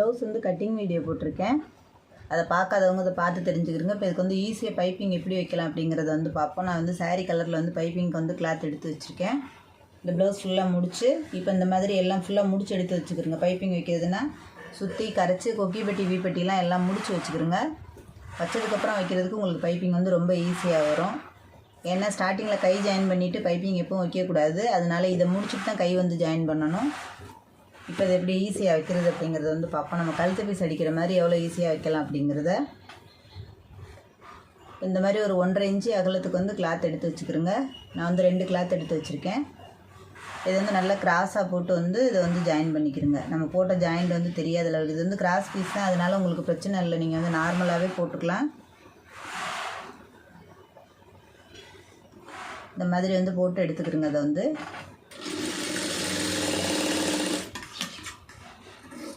Blouse வந்து cutting video போட்டிருக்கேன். அதை பார்க்காதவங்க அதை பார்த்து தெரிஞ்சுக்கிறங்க. இப்போ இதுக்கு வந்து ஈஸியாக பைப்பிங் எப்படி வைக்கலாம் அப்படிங்கிறத வந்து பார்ப்போம். நான் வந்து சாரீ கலரில் வந்து பைப்பிங்க்கு வந்து கிளாத் எடுத்து வச்சுருக்கேன். இந்த ப்ளவுஸ் ஃபுல்லாக முடித்து இப்போ இந்த மாதிரி எல்லாம் ஃபுல்லாக முடிச்சு எடுத்து வச்சுக்கிறோங்க. பைப்பிங் வைக்கிறதுனா சுற்றி கரைச்சி கொக்கி பெட்டி வீப்பட்டிலாம் எல்லாம் முடிச்சு வச்சுக்கிறோங்க. வச்சதுக்கப்புறம் வைக்கிறதுக்கு உங்களுக்கு பைப்பிங் வந்து ரொம்ப ஈஸியாக வரும். ஏன்னா ஸ்டார்டிங்கில் கை ஜாயின் பண்ணிவிட்டு பைப்பிங் எப்பவும் வைக்கக்கூடாது. அதனால் இதை முடிச்சுட்டு தான் கை வந்து ஜாயின் பண்ணணும். இப்போ இது எப்படி ஈஸியாக வைக்கிறது அப்படிங்கிறத வந்து பார்ப்போம். நம்ம கழுத்து பீஸ் அடிக்கிற மாதிரி எவ்வளோ ஈஸியாக வைக்கலாம் அப்படிங்கிறத. இந்த மாதிரி ஒரு 1.5 இன்ச்சு அகலத்துக்கு வந்து கிளாத் எடுத்து வச்சுக்கிறோங்க. நான் வந்து 2 கிளாத் எடுத்து வச்சுருக்கேன். இது வந்து நல்லா கிராஸாக போட்டு வந்து இதை வந்து ஜாயின் பண்ணிக்கிறோங்க. நம்ம போட்ட ஜாயிண்ட் வந்து தெரியாத அளவுக்கு. இது வந்து கிராஸ் பீஸ் தான், அதனால் உங்களுக்கு பிரச்சனை இல்லை. நீங்கள் வந்து நார்மலாகவே போட்டுக்கலாம். இந்த மாதிரி வந்து போட்டு எடுத்துக்கிறோங்க. அதை வந்து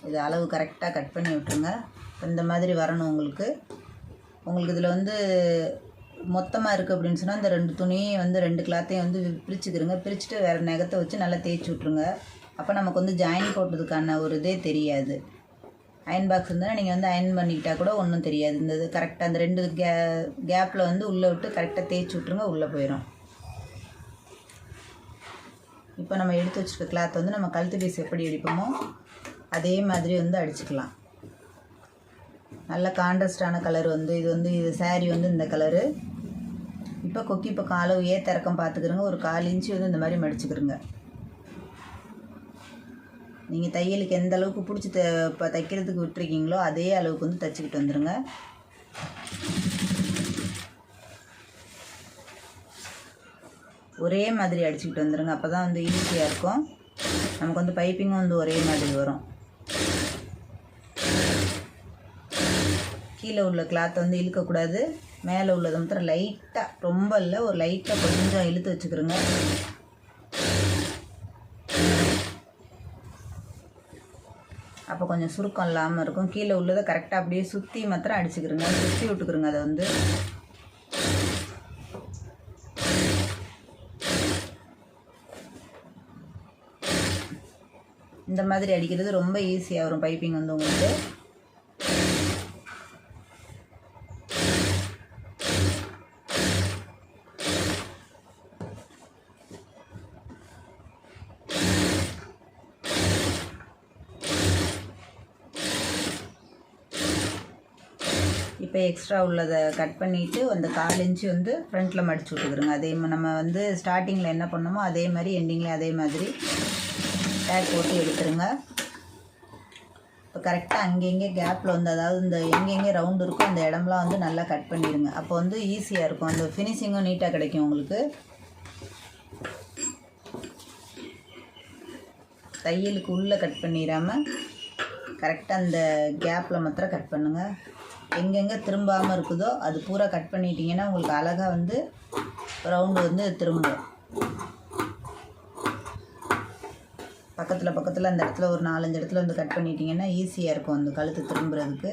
இது அளவு கரெக்டாக கட் பண்ணி விட்டுருங்க. இந்த மாதிரி வரணும் உங்களுக்கு. இதில் வந்து மொத்தமாக இருக்குது அப்படின்னு சொன்னால் இந்த 2 துணியை வந்து 2 கிளாத்தையும் வந்து பிரிச்சுக்கிறோங்க. பிரிச்சுட்டு வேறு நகத்தை வச்சு நல்லா தேய்ச்சி விட்ருங்க. அப்போ நமக்கு வந்து ஜாயின் போட்டதுக்கான ஒரு இதே தெரியாது. அயன் பாக்ஸ் இருந்தால் நீங்கள் வந்து அயன் பண்ணிக்கிட்டால் கூட ஒன்றும் தெரியாது. இந்த இது கரெக்டாக அந்த 2 கேப்பில் வந்து உள்ளே விட்டு கரெக்டாக தேய்ச்சி விட்ருங்க. உள்ளே போயிடும். இப்போ நம்ம எடுத்து வச்சுருக்க கிளாத் வந்து நம்ம கழுத்து பீஸ் எப்படி அடிப்போமோ அதே மாதிரி வந்து அடிச்சுக்கலாம். நல்ல கான்ட்ராஸ்டான கலர் வந்து இது சாரீ வந்து இந்த கலரு. இப்போ கொக்கி பக்கம் அளவு ஏத்திறக்கம் பார்த்துக்கிறோங்க. ஒரு 1/4 இன்ச்சு வந்து இந்த மாதிரி மடிச்சுக்கிறோங்க. நீங்கள் தையலுக்கு எந்த அளவுக்கு பிடிச்சி இப்போ தைக்கிறதுக்கு விட்டுருக்கீங்களோ அதே அளவுக்கு வந்து தைச்சிக்கிட்டு வந்துடுங்க. ஒரே மாதிரி அடிச்சுக்கிட்டு வந்துடுங்க. அப்போ தான் வந்து ஈஸியாக இருக்கும். நமக்கு வந்து பைப்பிங்கும் வந்து ஒரே மாதிரி வரும். கீழே உள்ள கிளாத்தை வந்து இழுக்கக்கூடாது. மேலே உள்ளதை மாத்திரம் லைட்டாக, ரொம்ப இல்லை, ஒரு லைட்டாக கொஞ்சம் இழுத்து வச்சுக்கிறோங்க. அப்போ கொஞ்சம் சுருக்கம் இல்லாமல் இருக்கும். கீழே உள்ளதை கரெக்டாக அப்படியே சுற்றி மாத்திரம் அடிச்சுக்கிறோங்க. சுற்றி விட்டுக்கிறோங்க. அதை வந்து இந்த மாதிரி அடிக்கிறது ரொம்ப ஈஸியாக வரும் பைப்பிங் வந்து உங்களுக்கு. இப்போ எக்ஸ்ட்ரா உள்ளதை கட் பண்ணிவிட்டு அந்த 1/4 இன்ச்சு வந்து ஃப்ரண்ட்டில் மடிச்சு விட்டுக்கிறோங்க. அதே நம்ம வந்து ஸ்டார்டிங்கில் என்ன பண்ணோமோ அதே மாதிரி எண்டிங்கில் அதே மாதிரி டேக் போட்டு எடுத்துருங்க. இப்போ கரெக்டாக அங்கெங்கே கேப்பில் வந்து, அதாவது இந்த எங்கெங்கே ரவுண்டு இருக்கோ அந்த இடம்லாம் வந்து நல்லா கட் பண்ணிடுங்க. அப்போ வந்து ஈஸியாக இருக்கும். அந்த ஃபினிஷிங்கும் நீட்டாக கிடைக்கும் உங்களுக்கு. தையலுக்கு உள்ளே கட் பண்ணிடாமல் கரெக்டாக அந்த கேப்பில் மாத்திரம் கட் பண்ணுங்கள். எங்கெங்கே திரும்பாமல் இருக்குதோ அது பூரா கட் பண்ணிட்டீங்கன்னா உங்களுக்கு அழகாக வந்து ரவுண்டு வந்து திரும்பும். பக்கத்தில் அந்த இடத்துல ஒரு 4-5 இடத்துல வந்து கட் பண்ணிட்டீங்கன்னா ஈஸியாக இருக்கும் அந்த கழுத்து திரும்புறதுக்கு.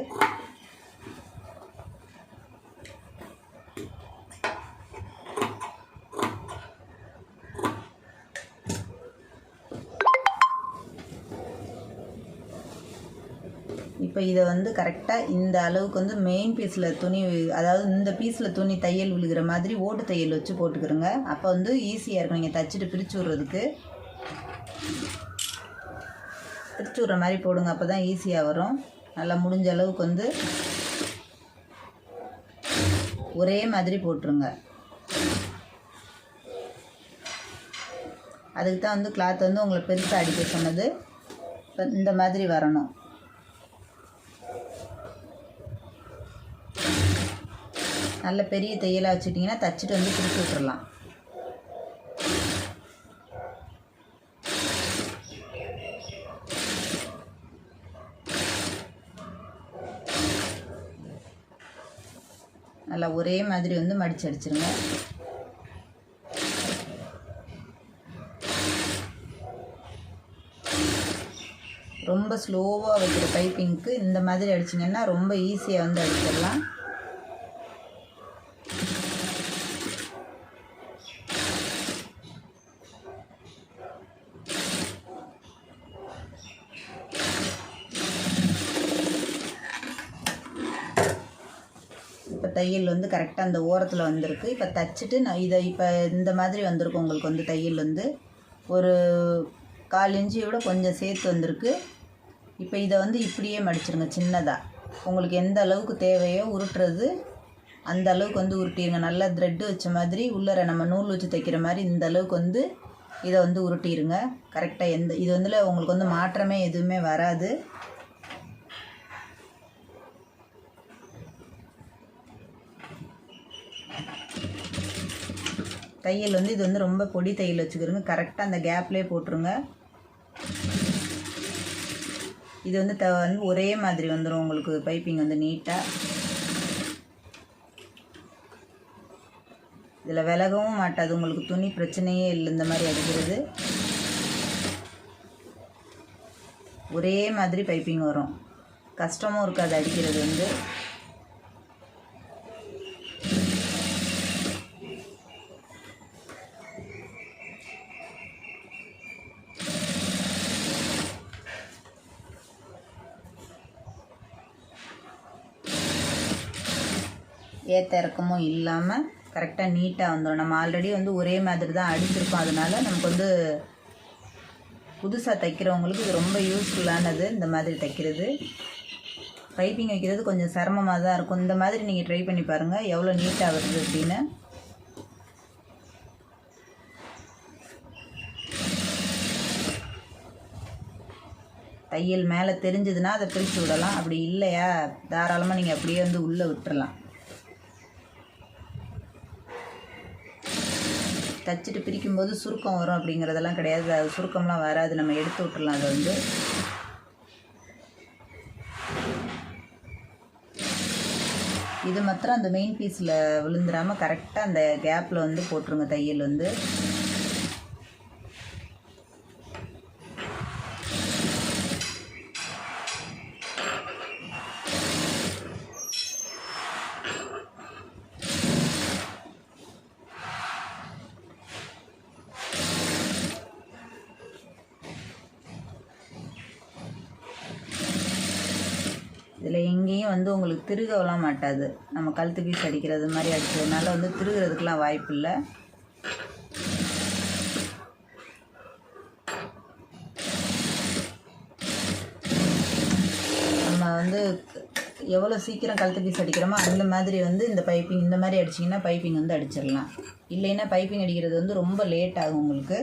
இப்போ இதை வந்து கரெக்டாக இந்த அளவுக்கு வந்து மெயின் பீஸில் துணி, அதாவது இந்த பீஸில் துணி தையல் விழுகிற மாதிரி ஓட்டு தையல் வச்சு போட்டுக்கிறோங்க. அப்போ வந்து ஈஸியாக இருக்கும். நீங்கள் தைச்சிட்டு பிரித்து விட்றதுக்கு பிரித்து விட்ற மாதிரி போடுங்க. அப்போ தான் ஈஸியாக வரும். நல்லா முடிஞ்ச அளவுக்கு வந்து ஒரே மாதிரி போட்டுருங்க. அதுக்கு தான் வந்து கிளாத் வந்து உங்களை பெருசாக அடிக்க சொன்னது. இப்போ இந்த மாதிரி வரணும். நல்ல பெரிய தையலாக வச்சுட்டிங்கன்னா தைச்சிட்டு வந்து பிரித்து விட்டுறலாம். நல்லா ஒரே மாதிரி வந்து மடிச்சு அடிச்சிருங்க. ரொம்ப ஸ்லோவாக வைக்கிற பைப்பிங்க்கு இந்த மாதிரி அடிச்சிங்கன்னா ரொம்ப ஈஸியாக வந்து அடிச்சிடலாம். தையல் வந்து கரெக்டாக அந்த ஓரத்தில் வந்திருக்கு. இப்போ தைச்சிட்டு நான் இதை இப்போ இந்த மாதிரி வந்திருக்கும். உங்களுக்கு வந்து தையல் வந்து ஒரு 1/4 இன்ச்சியோட கொஞ்சம் சேர்த்து வந்திருக்கு. இப்போ இதை வந்து இப்படியே மடிச்சிருங்க சின்னதாக. உங்களுக்கு எந்த அளவுக்கு தேவையோ உருட்டுறது அந்த அளவுக்கு வந்து உருட்டிடுங்க. நல்லா த்ரெட்டு வச்ச மாதிரி உள்ளர நம்ம நூல் வச்சு தைக்கிற மாதிரி இந்த அளவுக்கு வந்து இதை வந்து உருட்டிடுங்க கரெக்டாக. இது வந்து உங்களுக்கு வந்து மாற்றமே எதுவுமே வராது. தையல் வந்து இது வந்து ரொம்ப பொடி தையல் வச்சுக்கிறோங்க. கரெக்டாக அந்த கேப்லேயே போட்டுருங்க. இது வந்து ஒரே மாதிரி வந்துடும் உங்களுக்கு பைப்பிங் வந்து நீட்டாக. இதில் விலகவும் மாட்டாது. உங்களுக்கு துணி பிரச்சனையே இல்லை. இந்த மாதிரி அடிக்கிறது ஒரே மாதிரி பைப்பிங் வரும். கஷ்டமும் இருக்காது அடிக்கிறது வந்து. ஏற்ற இறக்கமும் இல்லாமல் கரெக்டாக நீட்டாக வந்துடும். நம்ம ஆல்ரெடி வந்து ஒரே மாதிரி தான் அடிச்சிருக்கோம். அதனால் நமக்கு வந்து புதுசாக தைக்கிறவங்களுக்கு இது ரொம்ப யூஸ்ஃபுல்லானது. இந்த மாதிரி தைக்கிறது பைப்பிங் வைக்கிறது கொஞ்சம் சிரமமாக தான் இருக்கும். இந்த மாதிரி நீங்கள் ட்ரை பண்ணி பாருங்கள் எவ்வளோ நீட்டாக வருது அப்படின்னு. தையல் மேலே தெரிஞ்சதுன்னா அதை பிரித்து விடலாம். அப்படி இல்லையா தாராளமாக நீங்கள் அப்படியே வந்து உள்ளே விட்டுறலாம். தைச்சிட்டு பிரிக்கும்போது சுருக்கம் வரும் அப்படிங்கிறதெல்லாம் கிடையாது. அது சுருக்கம்லாம் வராது. நம்ம எடுத்து விட்டுறலாம். அதை வந்து இது மாத்திரம் அந்த மெயின் பீஸில் விழுந்துடாமல் கரெக்டாக அந்த கேப்பில் வந்து போட்டுருங்க தையல் வந்து. இதில் எங்கேயும் வந்து உங்களுக்கு திருகவெல்லாம் மாட்டாது. நம்ம கழுத்து பீஸ் அடிக்கிறது மாதிரி அடிக்கிறதுனால வந்து திருகிறதுக்கெலாம் வாய்ப்பு இல்லை. நம்ம வந்து எவ்வளோ சீக்கிரம் கழுத்து பீஸ் அடிக்கிறோமோ அந்த மாதிரி வந்து இந்த பைப்பிங் இந்த மாதிரி அடிச்சிங்கன்னா பைப்பிங் வந்து அடிச்சிடலாம். இல்லைன்னா பைப்பிங் அடிக்கிறது வந்து ரொம்ப லேட் ஆகும் உங்களுக்கு.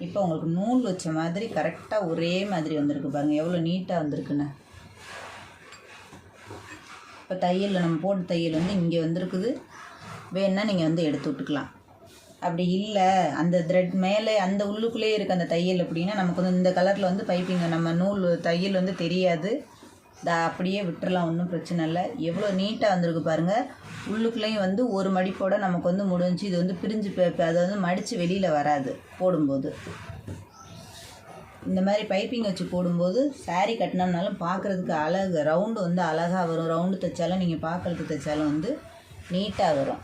இப்போ உங்களுக்கு நூல் வச்ச மாதிரி கரெக்டாக ஒரே மாதிரி வந்திருக்கு பாருங்கள் எவ்வளோ நீட்டாக வந்திருக்குன்னு. இப்போ தையலில் நம்ம போட்ட தையல் வந்து இங்கே வந்திருக்குது. வேணுன்னா நீங்கள் வந்து எடுத்து விட்டுக்கலாம். அப்படி இல்லை அந்த த்ரெட் மேலே அந்த உள்ளுக்குள்ளேயே இருக்க அந்த தையல் அப்படின்னா நமக்கு வந்து இந்த கலரில் வந்து பைப்பிங்க நம்ம நூல் தையல் வந்து தெரியாது. அப்படியே விட்டுறலாம். ஒன்றும் பிரச்சனை இல்லை. எவ்வளோ நீட்டாக வந்திருக்கு பாருங்கள். உள்ளுக்குள்ளேயும் வந்து ஒரு மடிப்போடு நமக்கு வந்து முடிஞ்சு. இது வந்து பிரிஞ்சு அதை வந்து மடித்து வெளியில் வராது போடும்போது. இந்த மாதிரி பைப்பிங் வச்சு போடும்போது சாரீ கட்டினோம்னாலும் பார்க்குறதுக்கு அழகு ரவுண்டு வந்து அழகாக வரும். ரவுண்டு தைச்சாலும் நீங்கள் பார்க்கறதுக்கு தைச்சாலும் வந்து நீட்டாக வரும்.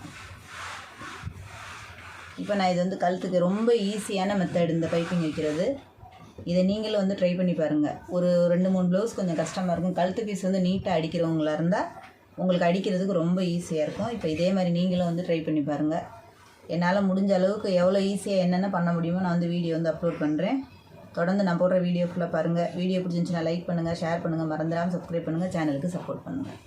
இப்போ நான் இது வந்து கழுத்துக்கு ரொம்ப ஈஸியான மெத்தட் இந்த பைப்பிங் வைக்கிறது. இதை நீங்களும் வந்து ட்ரை பண்ணி பாருங்கள். ஒரு 2-3 ப்ளவுஸ் கொஞ்சம் கஷ்டமாக இருக்கும். கழுத்து பீஸ் வந்து நீட்டாக அடிக்கிறவங்களா இருந்தால் உங்களுக்கு அடிக்கிறதுக்கு ரொம்ப ஈஸியாக இருக்கும். இப்போ இதே மாதிரி நீங்களும் வந்து ட்ரை பண்ணி பாருங்கள். என்னால் முடிஞ்ச அளவுக்கு எவ்வளோ ஈஸியாக என்னென்ன பண்ண முடியுமோ நான் வந்து வீடியோ வந்து அப்லோட் பண்ணுறேன். தொடர்ந்து நான் போடுற வீடியோ ஃபுல்லாக பாருங்கள். வீடியோ பிடிச்சிருந்துச்சுன்னா லைக் பண்ணுங்கள், ஷேர் பண்ணுங்கள், மறந்துடாமல் சப்ஸ்கிரைப் பண்ணுங்கள், சேனலுக்கு சப்போர்ட் பண்ணுங்கள்.